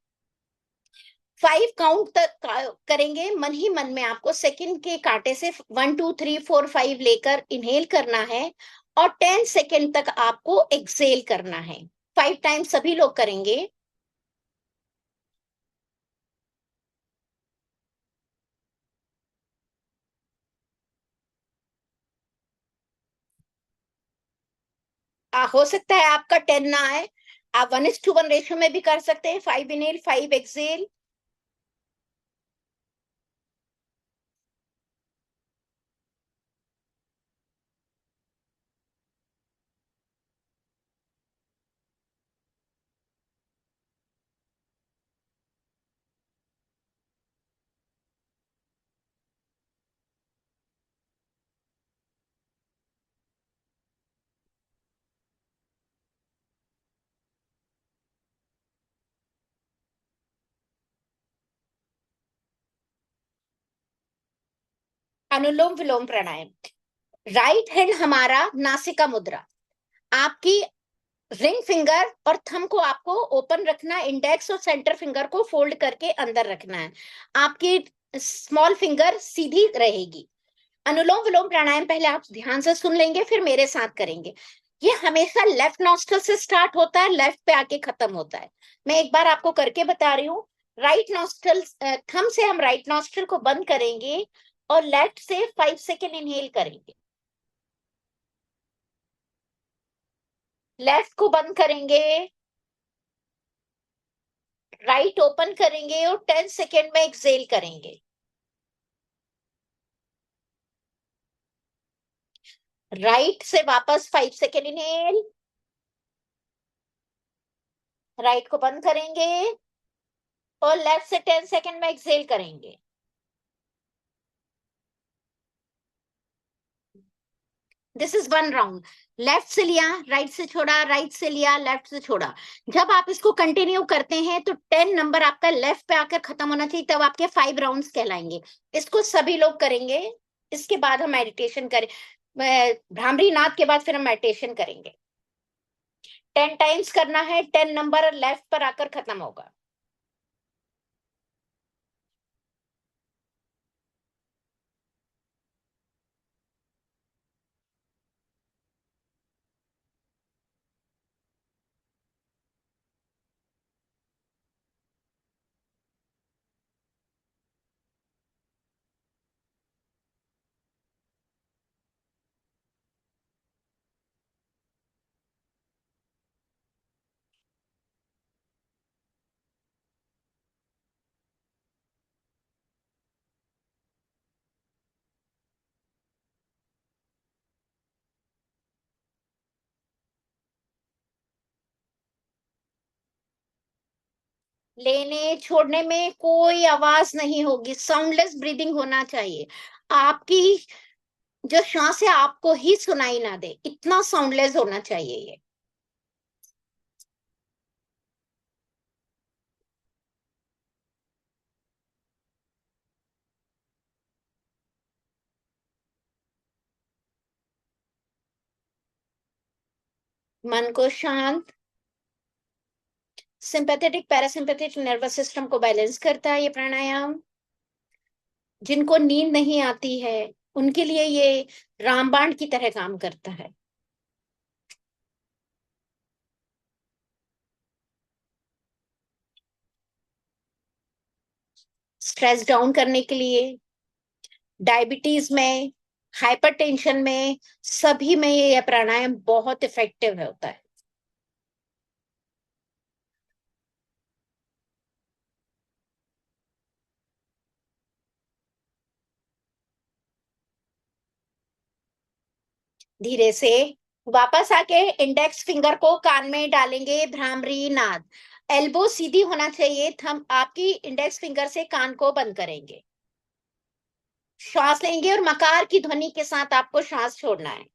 5 काउंट तक करेंगे मन ही मन में। आपको सेकंड के कांटे से 1 2 3 4 5 लेकर इनहेल करना है और 10 सेकेंड तक आपको एक्सेल करना है। 5 टाइम सभी लोग करेंगे। हो सकता है आपका 10 ना आए, आप 1:1 रेशियो में भी कर सकते हैं। 5 इनहेल 5 एक्सेल। अनुलोम विलोम प्राणायाम। राइट हैंड हमारा नासिका मुद्रा, आपकी रिंग फिंगर और थंब को आपको ओपन रखना, इंडेक्स और सेंटर फिंगर को फोल्ड करके अंदर रखना है, आपकी स्मॉल फिंगर सीधी रहेगी। अनुलोम विलोम प्राणायाम पहले आप ध्यान से सुन लेंगे, फिर मेरे साथ करेंगे। ये हमेशा लेफ्ट नॉस्ट्रल से स्टार्ट होता है, लेफ्ट पे आके खत्म होता है। मैं एक बार आपको करके बता रही हूँ। राइट नॉस्ट्रल, थंब से हम राइट नॉस्ट्रल को बंद करेंगे और लेफ्ट से 5 सेकेंड इनहेल करेंगे। लेफ्ट को बंद करेंगे, राइट ओपन करेंगे और 10 सेकेंड में एक्सेल करेंगे। राइट से वापस 5 सेकेंड इनहेल, राइट को बंद करेंगे और लेफ्ट से 10 सेकेंड में एक्सेल करेंगे। This is one round. Left से लिया, राइट से छोड़ा, राइट से लिया, लेफ्ट से छोड़ा। जब आप इसको कंटिन्यू करते हैं तो 10 नंबर आपका लेफ्ट पे आकर खत्म होना चाहिए, तब आपके 5 राउंड्स कहलाएंगे। इसको सभी लोग करेंगे। इसके बाद हम मेडिटेशन करें, भ्रामरी नाद के बाद फिर हम मेडिटेशन करेंगे। 10 टाइम्स करना है, 10 नंबर लेफ्ट पर आकर खत्म होगा। लेने छोड़ने में कोई आवाज नहीं होगी, साउंडलेस ब्रीदिंग होना चाहिए। आपकी जो श्वास है आपको ही सुनाई ना दे, इतना साउंडलेस होना चाहिए ये। मन को शांत, सिंपैथेटिक पैरासिम्पैथेटिक नर्वस सिस्टम को बैलेंस करता है ये प्राणायाम। जिनको नींद नहीं आती है उनके लिए ये रामबाण की तरह काम करता है। स्ट्रेस डाउन करने के लिए, डायबिटीज में, हाइपरटेंशन में, सभी में ये प्राणायाम बहुत इफेक्टिव होता है। धीरे से वापस आके इंडेक्स फिंगर को कान में डालेंगे, भ्रामरी नाद। एल्बो सीधी होना चाहिए, थंब आपकी इंडेक्स फिंगर से कान को बंद करेंगे। श्वास लेंगे और मकार की ध्वनि के साथ आपको श्वास छोड़ना है।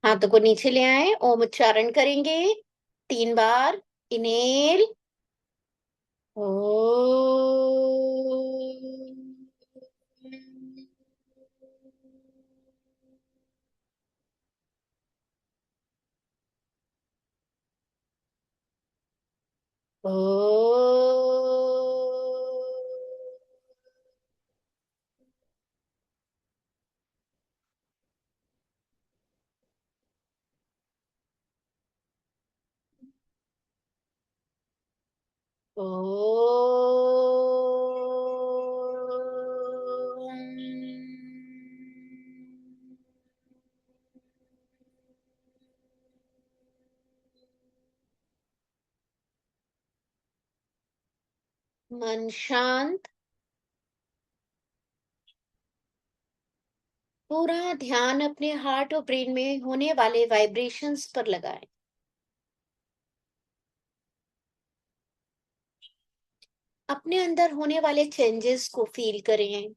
हाथों को नीचे ले आए, ओम उच्चारण करेंगे 3 बार। इनेल, ओ, ओ, मन शांत, पूरा ध्यान अपने हार्ट और ब्रेन में होने वाले वाइब्रेशंस पर लगाएं। अपने अंदर होने वाले चेंजेस को फील करें।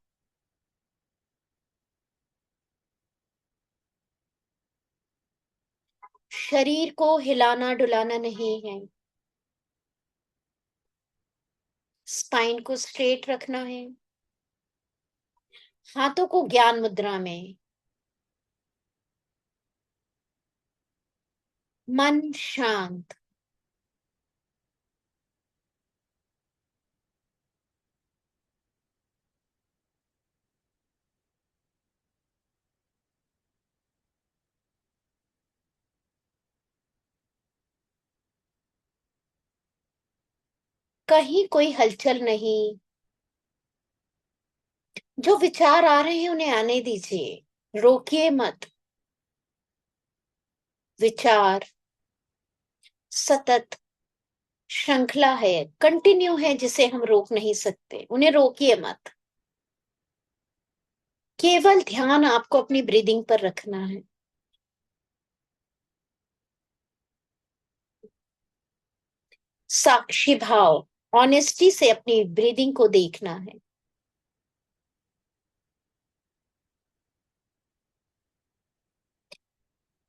शरीर को हिलाना डुलाना नहीं है, स्पाइन को स्ट्रेट रखना है। हाथों को ज्ञान मुद्रा में, मन शांत। कहीं कोई हलचल नहीं। जो विचार आ रहे हैं उन्हें आने दीजिए, रोकिए मत। विचार सतत श्रृंखला है, कंटिन्यू है, जिसे हम रोक नहीं सकते। उन्हें रोकिए मत। केवल ध्यान आपको अपनी ब्रीदिंग पर रखना है। साक्षी भाव, ऑनेस्टी से अपनी ब्रीदिंग को देखना है।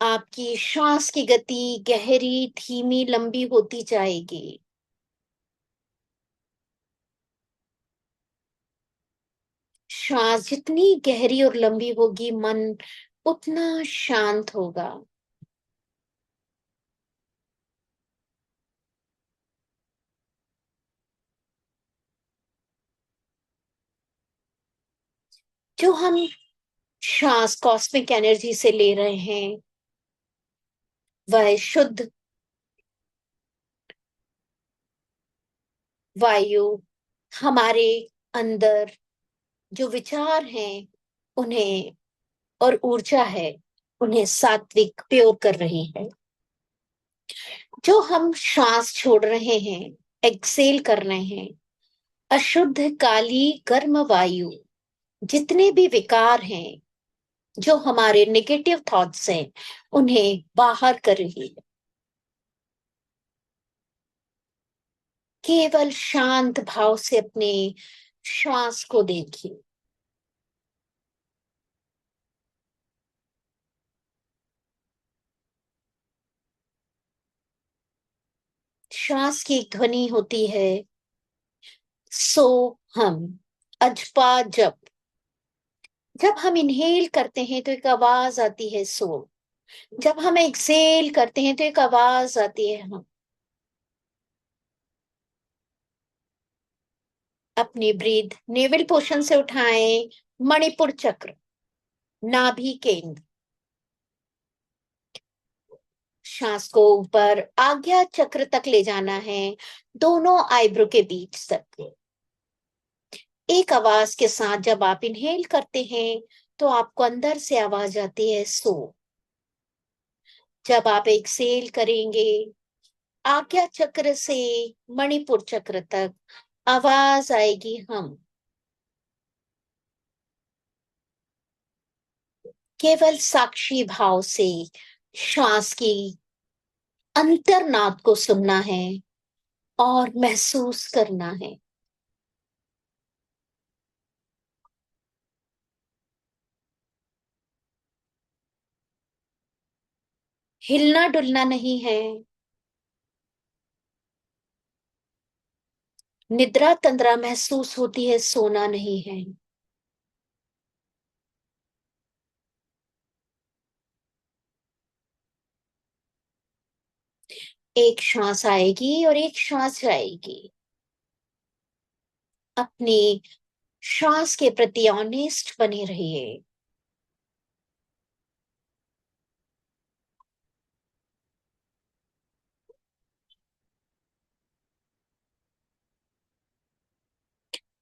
आपकी श्वास की गति गहरी, धीमी, लंबी होती जाएगी। श्वास जितनी गहरी और लंबी होगी, मन उतना शांत होगा। जो हम श्वास कॉस्मिक एनर्जी से ले रहे हैं, वह शुद्ध वायु हमारे अंदर जो विचार हैं उन्हें, और ऊर्जा है, उन्हें सात्विक प्योर कर रही है। जो हम श्वास छोड़ रहे हैं, एक्सेल कर रहे हैं, अशुद्ध काली गर्म वायु, जितने भी विकार हैं, जो हमारे नेगेटिव थॉट्स हैं, उन्हें बाहर कर रही है। केवल शांत भाव से अपने श्वास को देखिए। श्वास की एक ध्वनि होती है, सो हम, अजपा जप। जब हम इनहेल करते हैं तो एक आवाज आती है सो, जब हम एक्सेल करते हैं तो एक आवाज आती है हम। अपनी ब्रीथ नेवल पोर्शन से उठाएं, मणिपुर चक्र, नाभि केंद्र। श्वास को ऊपर आज्ञा चक्र तक ले जाना है, दोनों आईब्रो के बीच तक। एक आवाज के साथ जब आप इनहेल करते हैं तो आपको अंदर से आवाज आती है सो। जब आप एक्सेल करेंगे, आज्ञा चक्र से मणिपुर चक्र तक आवाज आएगी हम। केवल साक्षी भाव से श्वास की अंतर्नाद को सुनना है और महसूस करना है। हिलना डुलना नहीं है। निद्रा तंद्रा महसूस होती है, सोना नहीं है। एक श्वास आएगी और एक श्वास जाएगी। अपनी श्वास के प्रति ऑनेस्ट बने रहिए।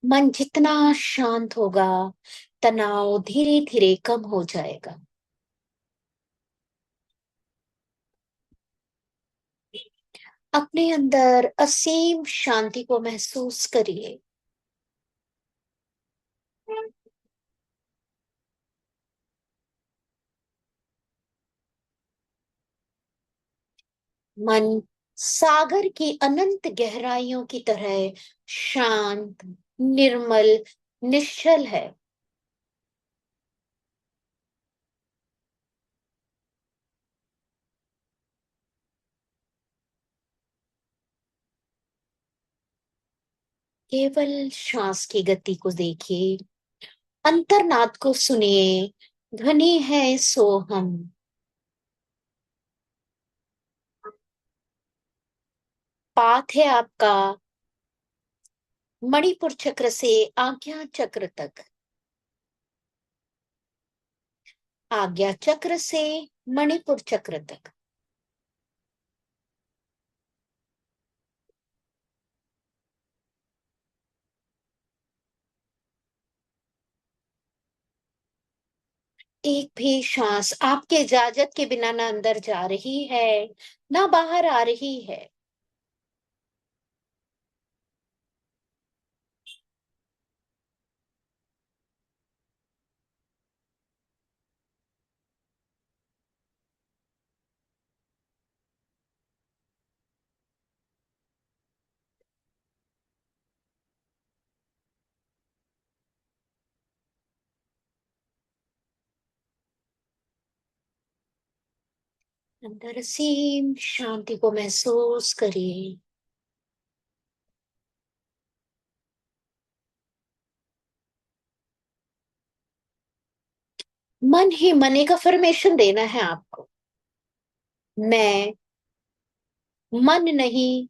मन जितना शांत होगा, तनाव धीरे धीरे कम हो जाएगा। अपने अंदर असीम शांति को महसूस करिए। मन सागर की अनंत गहराइयों की तरह शांत, निर्मल, निश्चल है। केवल श्वास की गति को देखिए, अंतर्नाद को सुनिए। ध्वनि है सोहम। पाथ है आपका मणिपुर चक्र से आज्ञा चक्र तक, आज्ञा चक्र से मणिपुर चक्र तक। एक भी श्वास आपके इजाजत के बिना ना अंदर जा रही है, ना बाहर आ रही है। अंदर असीम शांति को महसूस करिए। मन ही मन एक अफर्मेशन देना है आपको। मैं मन नहीं,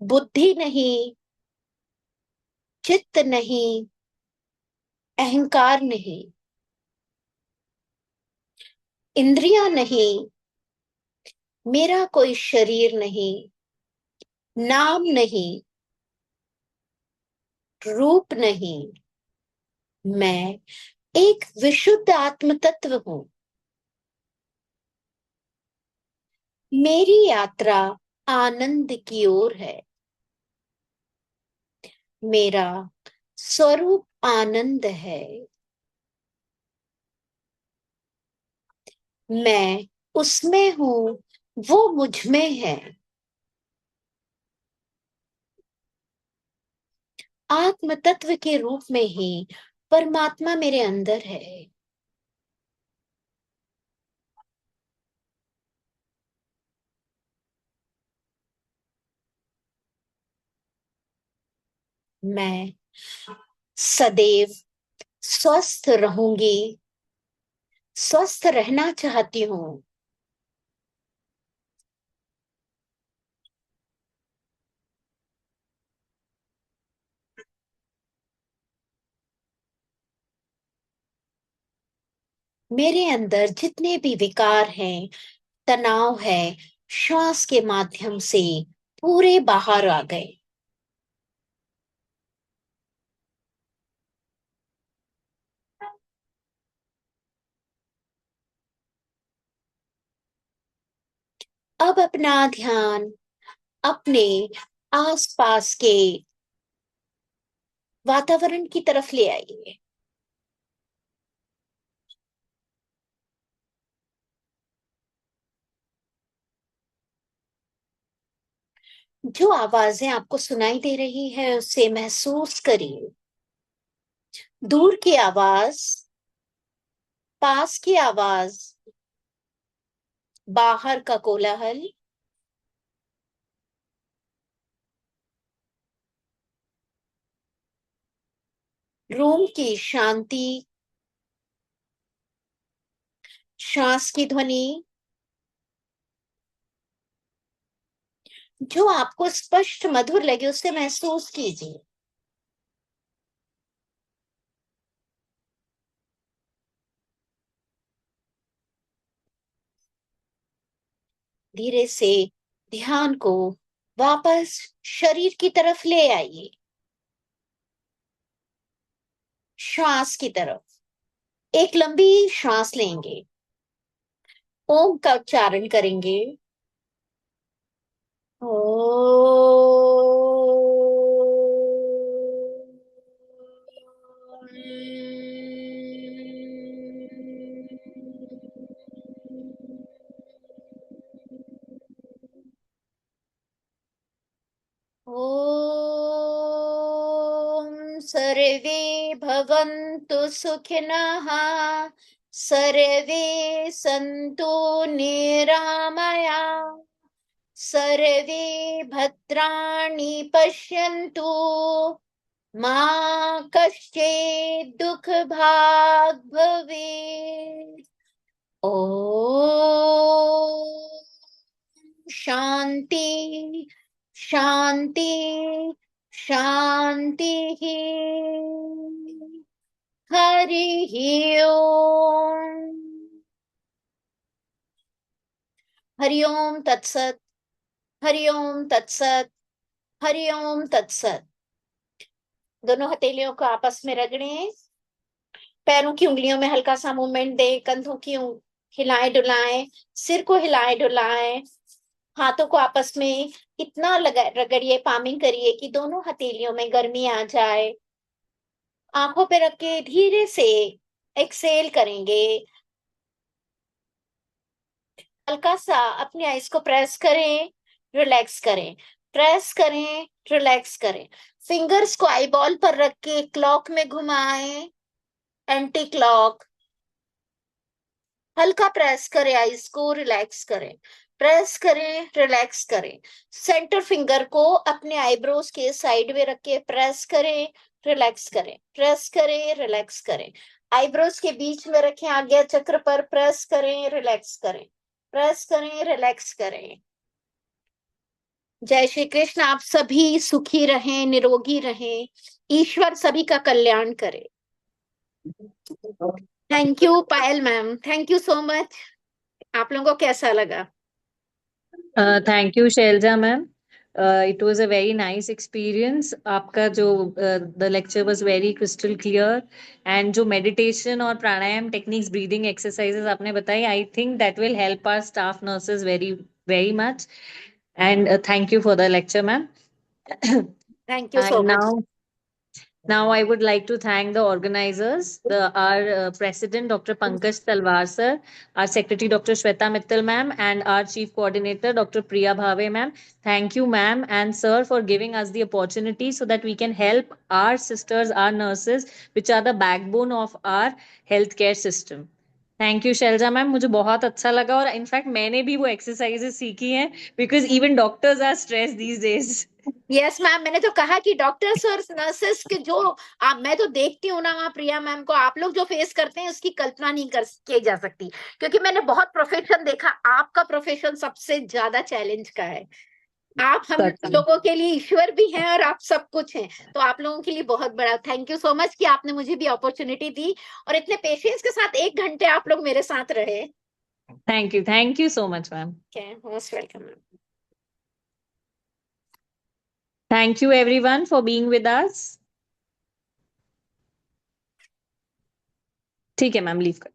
बुद्धि नहीं, चित्त नहीं, अहंकार नहीं, इंद्रियां नहीं, मेरा कोई शरीर नहीं, नाम नहीं, रूप नहीं। मैं एक विशुद्ध आत्म तत्व हूं। मेरी यात्रा आनंद की ओर है। मेरा स्वरूप आनंद है। मैं उसमें हूं, वो मुझ में है। आत्म तत्व के रूप में ही परमात्मा मेरे अंदर है। मैं सदैव स्वस्थ रहूंगी, स्वस्थ रहना चाहती हूँ। मेरे अंदर जितने भी विकार हैं, तनाव है, श्वास के माध्यम से पूरे बाहर आ गए। अब अपना ध्यान अपने आसपास के वातावरण की तरफ ले आइए। जो आवाजें आपको सुनाई दे रही है उसे महसूस करिए। दूर की आवाज, पास की आवाज, बाहर का कोलाहल, रूम की शांति, श्वास की ध्वनि, जो आपको स्पष्ट मधुर लगे उसे महसूस कीजिए। धीरे से ध्यान को वापस शरीर की तरफ ले आइए। श्वास की तरफ। एक लंबी श्वास लेंगे, ओम का उच्चारण करेंगे। ओ ओम सर्वे भवन्तु सुखिनः, सर्वे सन्तु निरामया, सर्वे भद्राणि पश्यन्तु, मा कश्चित् दुःखभाग् भवेत्। ओ शांति शांति शांति। हरि ओम। हरि ओम तत्सत। हरि ओम तत्सत। हरि ओम तत्सत। दोनों हथेलियों को आपस में रगड़ें, पैरों की उंगलियों में हल्का सा मूवमेंट दे, कंधों की हिलाएं डुलाएं, सिर को हिलाएं डुलाएं, हाथों को आपस में इतना रगड़िए, पामिंग करिए कि दोनों हथेलियों में गर्मी आ जाए। आंखों पे रख के धीरे से एक्सेल करेंगे। हल्का सा अपनी आईज को प्रेस करें, रिलैक्स करें, प्रेस करें, रिलैक्स करें। फिंगर्स को आई बॉल पर रख के क्लॉक में घुमाएं, एंटी क्लॉक। हल्का प्रेस करें, आईज को रिलैक्स करें, प्रेस करें, रिलैक्स करें। सेंटर फिंगर को अपने आईब्रोज के साइड में रख के प्रेस करें, रिलैक्स करें, प्रेस करें, रिलैक्स करें। आईब्रोज के बीच में रखें, आज्ञा चक्र पर प्रेस करें, रिलैक्स करें, प्रेस करें, रिलैक्स करें। जय श्री कृष्ण। आप सभी सुखी रहें, निरोगी रहें, ईश्वर सभी का कल्याण करे। Thank you Payal ma'am, thank you so much. आप लोगों को कैसा लगा? Thank you, Shailja ma'am. It was a very nice experience. आपका जो the lecture was very crystal clear, and जो meditation और pranayam techniques, breathing exercises आपने बताई, I think that will help our staff nurses very very much. And thank you for the lecture, ma'am. Thank you so And much. now I would like to thank the organizers, our president, Dr. Pankaj Talwar sir, our secretary, Dr. Shweta Mittal ma'am, and our chief coordinator, Dr. Priya Bhave ma'am. Thank you, ma'am and sir, for giving us the opportunity so that we can help our sisters, our nurses, which are the backbone of our healthcare system. Thank you Shailaja ma'am, मुझे बहुत अच्छा लगा और in fact मैंने भी वो exercises सीखी हैं because even doctors are stress these days. Yes ma'am, मैंने तो कहा कि डॉक्टर्स और नर्सेस के जो मैं तो देखती हूँ ना वहाँ प्रिया मैम को, आप लोग जो फेस करते हैं उसकी कल्पना नहीं कर की जा सकती, क्योंकि मैंने बहुत प्रोफेशन देखा, आपका प्रोफेशन सबसे ज्यादा चैलेंज का है। आप हम लोगों के लिए ईश्वर भी हैं और आप सब कुछ हैं, तो आप लोगों के लिए बहुत बड़ा थैंक यू सो मच कि आपने मुझे भी अपॉर्चुनिटी दी और इतने पेशेंस के साथ 1 घंटे आप लोग मेरे साथ रहे। Thank you so much ma'am. Most welcome ma'am. Thank you everyone for being with us. ठीक है मैम, लीव कर।